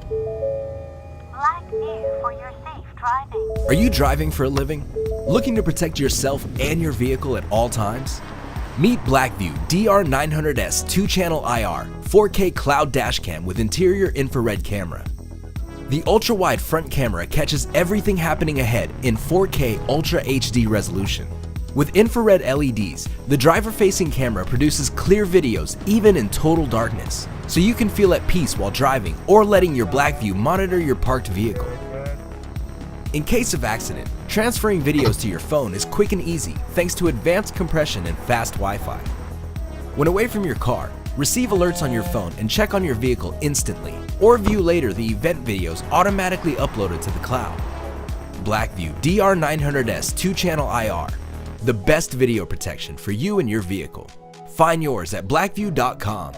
BlackVue for your safe driving. Are you driving for a living? Looking to protect yourself and your vehicle at all times? Meet BlackVue DR900S-2CH IR 4K cloud dashcam with interior infrared camera. The ultra-wide front camera catches everything happening ahead in 4K Ultra HD resolution. With infrared LEDs, the driver-facing camera produces clear videos even in total darkness, so you can feel at peace while driving or letting your BlackVue monitor your parked vehicle. In case of accident, transferring videos to your phone is quick and easy thanks to advanced compression and fast Wi-Fi. When away from your car, receive alerts on your phone and check on your vehicle instantly, or view later the event videos automatically uploaded to the cloud. BlackVue DR900S-2CH IR, the best video protection for you and your vehicle. Find yours at blackvue.com.